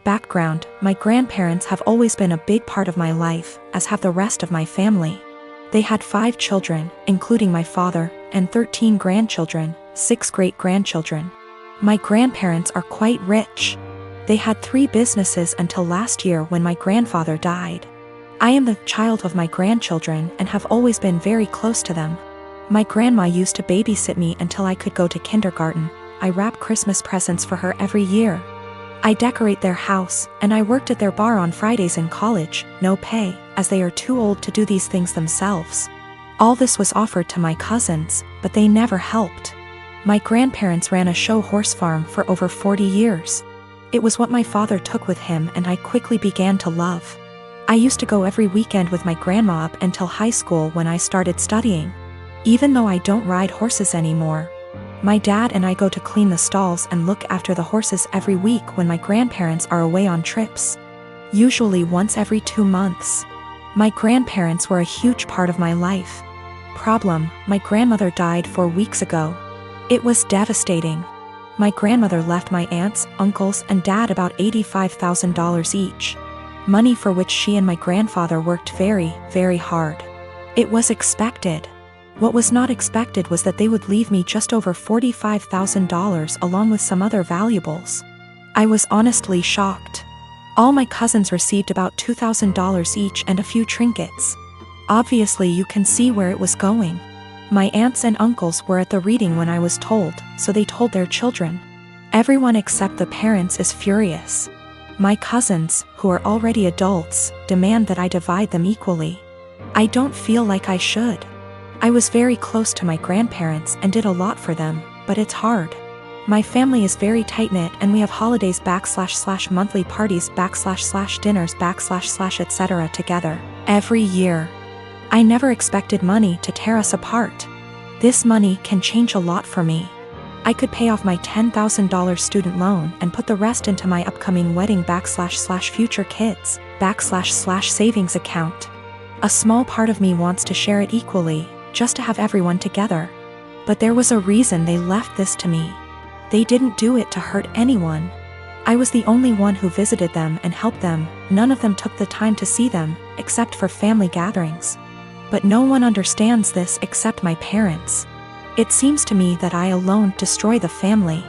Background: my grandparents have always been a big part of my life, as have the rest of my family. They had 5 children, including my father, and 13 grandchildren, 6 great-grandchildren. My grandparents are quite rich. They had 3 businesses until last year when my grandfather died. I am the child of my grandchildren and have always been very close to them. My grandma used to babysit me until I could go to kindergarten. I wrap Christmas presents for her every year. I decorate their house, and I worked at their bar on Fridays in college, no pay, as they are too old to do these things themselves. All this was offered to my cousins, but they never helped. My grandparents ran a show horse farm for over 40 years. It was what my father took with him and I quickly began to love. I used to go every weekend with my grandma up until high school when I started studying. Even though I don't ride horses anymore, my dad and I go to clean the stalls and look after the horses every week when my grandparents are away on trips. Usually once every 2 months. My grandparents were a huge part of my life. Problem: my grandmother died 4 weeks ago. It was devastating. My grandmother left my aunts, uncles, and dad about $85,000 each. Money for which she and my grandfather worked very, very hard. It was expected. What was not expected was that they would leave me just over $45,000 along with some other valuables. I was honestly shocked. All my cousins received about $2,000 each and a few trinkets. Obviously you can see where it was going. My aunts and uncles were at the reading when I was told, so they told their children. Everyone except the parents is furious. My cousins, who are already adults, demand that I divide them equally. I don't feel like I should. I was very close to my grandparents and did a lot for them, but it's hard. My family is very tight-knit and we have holidays / monthly parties / dinners / etc. together, every year. I never expected money to tear us apart. This money can change a lot for me. I could pay off my $10,000 student loan and put the rest into my upcoming wedding / future kids / savings account. A small part of me wants to share it equally, just to have everyone together. But there was a reason they left this to me. They didn't do it to hurt anyone. I was the only one who visited them and helped them. None of them took the time to see them, except for family gatherings. But no one understands this except my parents. It seems to me that I alone destroy the family.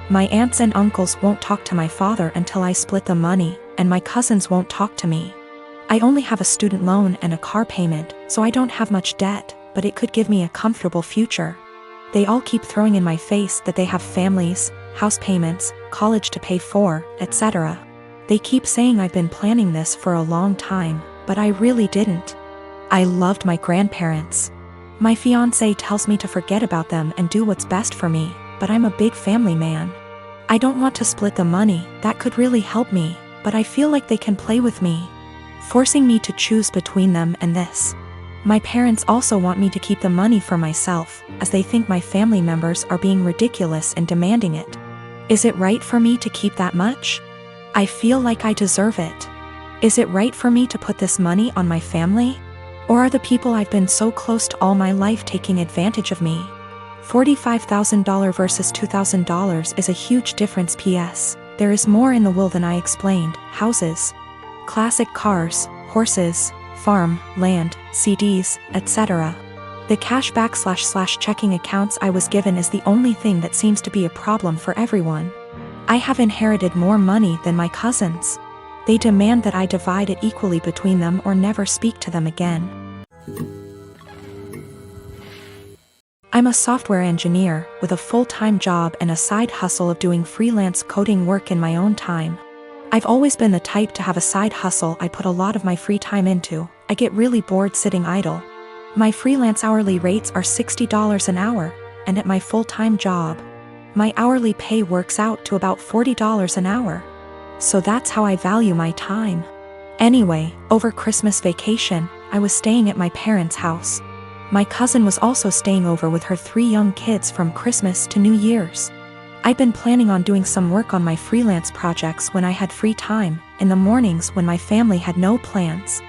My aunts and uncles won't talk to my father until I split the money, and my cousins won't talk to me. I only have a student loan and a car payment, so I don't have much debt, but it could give me a comfortable future. They all keep throwing in my face that they have families, house payments, college to pay for, etc. They keep saying I've been planning this for a long time, but I really didn't. I loved my grandparents. My fiancé tells me to forget about them and do what's best for me, but I'm a big family man. I don't want to split the money, that could really help me, but I feel like they can play with me, forcing me to choose between them and this. My parents also want me to keep the money for myself, as they think my family members are being ridiculous in demanding it. Is it right for me to keep that much? I feel like I deserve it. Is it right for me to put this money on my family? Or are the people I've been so close to all my life taking advantage of me? $45,000 versus $2,000 is a huge difference. PS, there is more in the will than I explained. Houses, classic cars, horses, farm, land, CDs, etc. The cashback / checking accounts I was given is the only thing that seems to be a problem for everyone. I have inherited more money than my cousins. They demand that I divide it equally between them or never speak to them again. I'm a software engineer with a full-time job and a side hustle of doing freelance coding work in my own time. I've always been the type to have a side hustle I put a lot of my free time into. I get really bored sitting idle. My freelance hourly rates are $60 an hour, and at my full-time job, my hourly pay works out to about $40 an hour. So that's how I value my time. Anyway, over Christmas vacation, I was staying at my parents' house. My cousin was also staying over with her 3 young kids from Christmas to New Year's. I'd been planning on doing some work on my freelance projects when I had free time, in the mornings when my family had no plans.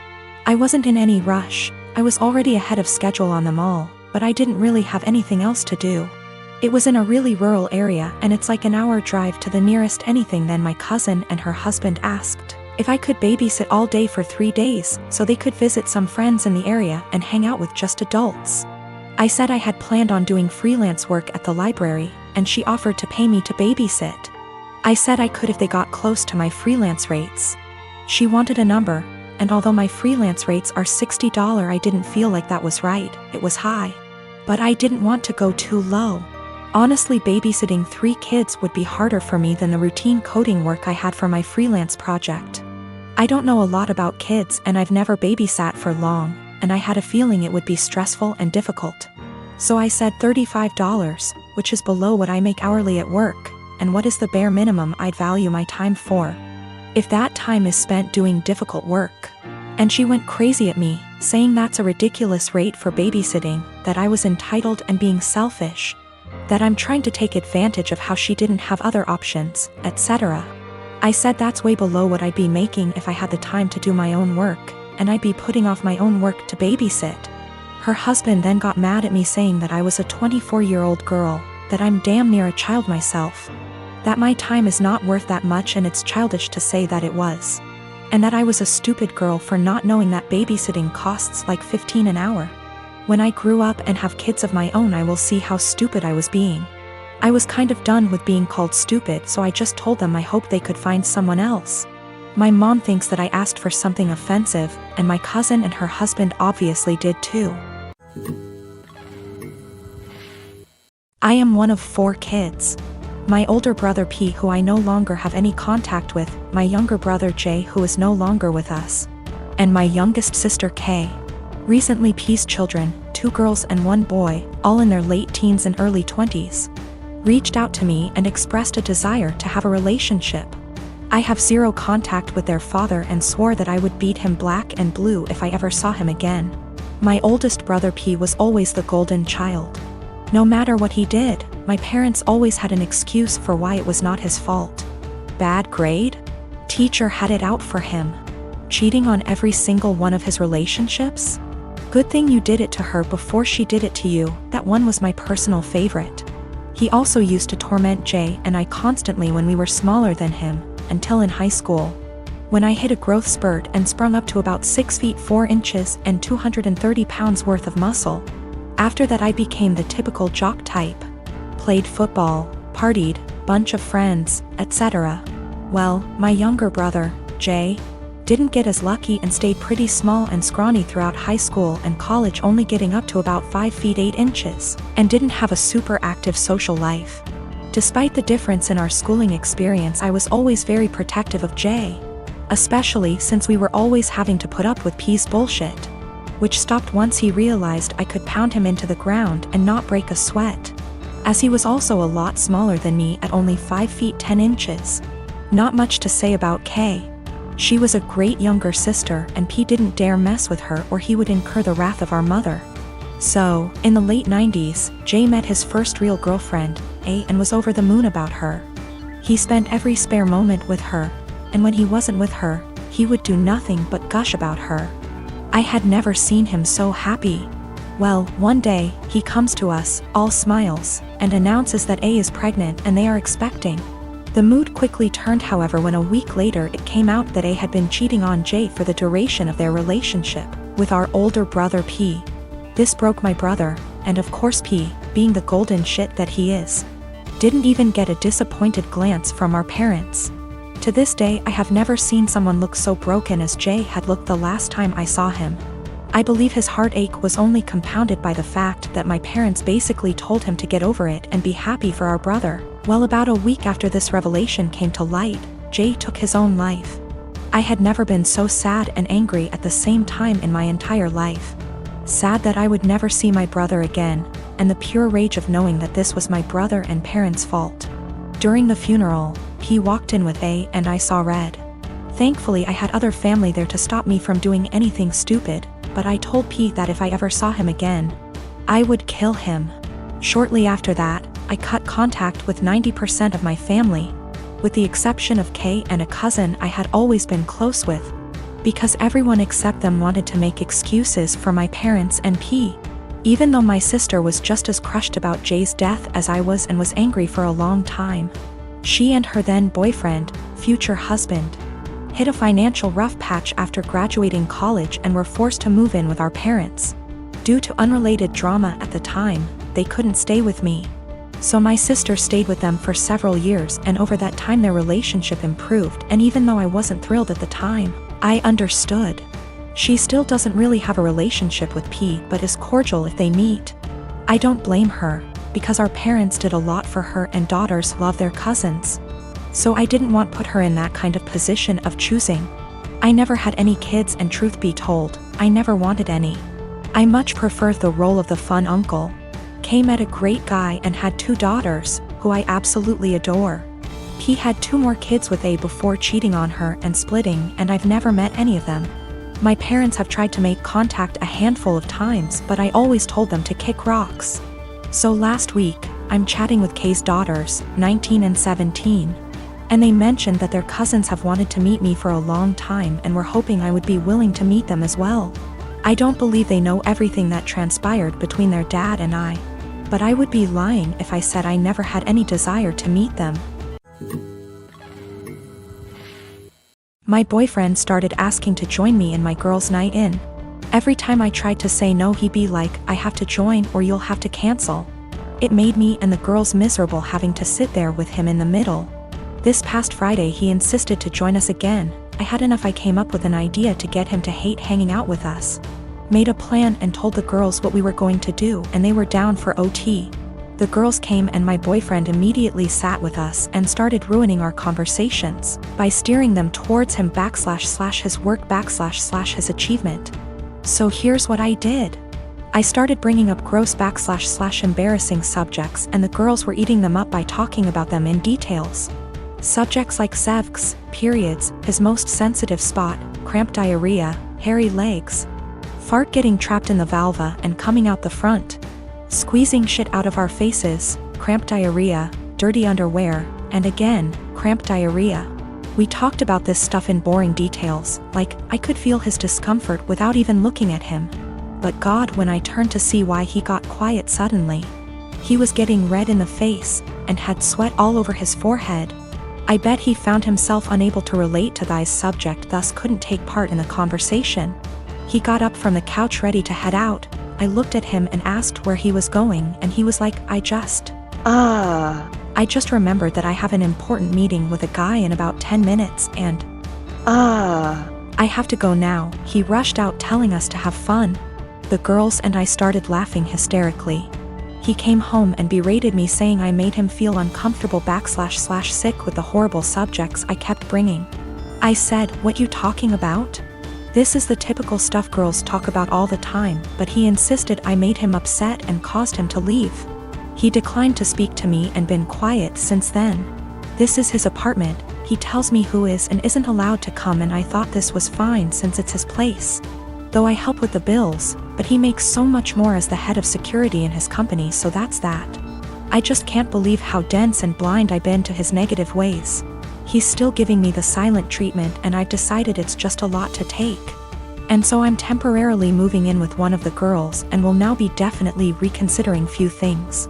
I wasn't in any rush. I was already ahead of schedule on them all, but I didn't really have anything else to do. It was in a really rural area and it's like an hour drive to the nearest anything. Then my cousin and her husband asked if I could babysit all day for 3 days so they could visit some friends in the area and hang out with just adults. I said I had planned on doing freelance work at the library, and she offered to pay me to babysit. I said I could if they got close to my freelance rates. She wanted a number, and although my freelance rates are $60, I didn't feel like that was right. It was high. But I didn't want to go too low. Honestly, babysitting 3 kids would be harder for me than the routine coding work I had for my freelance project. I don't know a lot about kids and I've never babysat for long, and I had a feeling it would be stressful and difficult. So I said $35, which is below what I make hourly at work, and what is the bare minimum I'd value my time for, if that time is spent doing difficult work. And she went crazy at me, saying that's a ridiculous rate for babysitting, that I was entitled and being selfish, that I'm trying to take advantage of how she didn't have other options, etc. I said that's way below what I'd be making if I had the time to do my own work, and I'd be putting off my own work to babysit. Her husband then got mad at me, saying that I was a 24-year-old girl, that I'm damn near a child myself, that my time is not worth that much and it's childish to say that it was, and that I was a stupid girl for not knowing that babysitting costs like $15 an hour. When I grew up and have kids of my own, I will see how stupid I was being. I was kind of done with being called stupid, so I just told them I hope they could find someone else. My mom thinks that I asked for something offensive, and my cousin and her husband obviously did too. I am one of 4 kids. My older brother P, who I no longer have any contact with, my younger brother J, who is no longer with us, and my youngest sister K. Recently, P's children, 2 girls and 1 boy, all in their late teens and early 20s, reached out to me and expressed a desire to have a relationship. I have 0 contact with their father and swore that I would beat him black and blue if I ever saw him again. My oldest brother P was always the golden child. No matter what he did, my parents always had an excuse for why it was not his fault. Bad grade? Teacher had it out for him. Cheating on every single one of his relationships? Good thing you did it to her before she did it to you. That one was my personal favorite. He also used to torment Jay and I constantly when we were smaller than him, until in high school, when I hit a growth spurt and sprung up to about 6 feet 4 inches and 230 pounds worth of muscle. After that I became the typical jock type. Played football, partied, bunch of friends, etc. Well, my younger brother, Jay, didn't get as lucky and stayed pretty small and scrawny throughout high school and college, only getting up to about 5 feet 8 inches, and didn't have a super active social life. Despite the difference in our schooling experience, I was always very protective of Jay, especially since we were always having to put up with P's bullshit, which stopped once he realized I could pound him into the ground and not break a sweat, as he was also a lot smaller than me at only 5 feet 10 inches. Not much to say about Kay. She was a great younger sister and P didn't dare mess with her or he would incur the wrath of our mother. So, in the late 90s, Jay met his first real girlfriend, A, and was over the moon about her. He spent every spare moment with her, and when he wasn't with her, he would do nothing but gush about her. I had never seen him so happy. Well, one day, he comes to us, all smiles, and announces that A is pregnant and they are expecting. The mood quickly turned, however, when a week later it came out that A had been cheating on Jay for the duration of their relationship with our older brother P. This broke my brother, and of course P, being the golden shit that he is, didn't even get a disappointed glance from our parents. To this day, I have never seen someone look so broken as Jay had looked the last time I saw him. I believe his heartache was only compounded by the fact that my parents basically told him to get over it and be happy for our brother. Well, about a week after this revelation came to light, Jay took his own life. I had never been so sad and angry at the same time in my entire life. Sad that I would never see my brother again, and the pure rage of knowing that this was my brother and parents' fault. During the funeral, P walked in with A and I saw red. Thankfully I had other family there to stop me from doing anything stupid, but I told P that if I ever saw him again, I would kill him. Shortly after that, I cut contact with 90% of my family, with the exception of K and a cousin I had always been close with, because everyone except them wanted to make excuses for my parents and P. Even though my sister was just as crushed about Jay's death as I was and was angry for a long time. She and her then boyfriend, future husband, hit a financial rough patch after graduating college and were forced to move in with our parents. Due to unrelated drama at the time, they couldn't stay with me. So my sister stayed with them for several years, and over that time their relationship improved, and even though I wasn't thrilled at the time, I understood. She still doesn't really have a relationship with P, but is cordial if they meet. I don't blame her, because our parents did a lot for her and daughters love their cousins. So I didn't want to put her in that kind of position of choosing. I never had any kids, and truth be told, I never wanted any. I much preferred the role of the fun uncle. Kay met a great guy and had 2 daughters, who I absolutely adore. P had 2 more kids with A before cheating on her and splitting, and I've never met any of them. My parents have tried to make contact a handful of times, but I always told them to kick rocks. So last week, I'm chatting with Kay's daughters, 19 and 17. And they mentioned that their cousins have wanted to meet me for a long time and were hoping I would be willing to meet them as well. I don't believe they know everything that transpired between their dad and I, but I would be lying if I said I never had any desire to meet them. My boyfriend started asking to join me in my girls' night in. Every time I tried to say no, he'd be like, "I have to join or you'll have to cancel." It made me and the girls miserable having to sit there with him in the middle. This past Friday he insisted to join us again. I had enough. I came up with an idea to get him to hate hanging out with us. Made a plan and told the girls what we were going to do, and they were down for OT. The girls came and my boyfriend immediately sat with us and started ruining our conversations by steering them towards him / his work / his achievement. So here's what I did. I started bringing up gross / embarrassing subjects, and the girls were eating them up by talking about them in details. Subjects like sevks, periods, his most sensitive spot, cramp diarrhea, hairy legs, fart getting trapped in the vulva and coming out the front, squeezing shit out of our faces, cramp diarrhea, dirty underwear, and again, cramp diarrhea. We talked about this stuff in boring details, like, I could feel his discomfort without even looking at him. But God, when I turned to see why, he got quiet suddenly. He was getting red in the face, and had sweat all over his forehead. I bet he found himself unable to relate to thy's subject, thus couldn't take part in the conversation. He got up from the couch ready to head out. I looked at him and asked where he was going, and he was like, I just remembered that I have an important meeting with a guy in about 10 minutes and I have to go now. He rushed out telling us to have fun. The girls and I started laughing hysterically. He came home and berated me, saying I made him feel uncomfortable / sick with the horrible subjects I kept bringing. I said, what you talking about? This is the typical stuff girls talk about all the time, but he insisted I made him upset and caused him to leave. He declined to speak to me and been quiet since then. This is his apartment. He tells me who is and isn't allowed to come, and I thought this was fine since it's his place. Though I help with the bills, but he makes so much more as the head of security in his company, so that's that. I just can't believe how dense and blind I've been to his negative ways. He's still giving me the silent treatment, and I've decided it's just a lot to take. And so I'm temporarily moving in with one of the girls and will now be definitely reconsidering few things.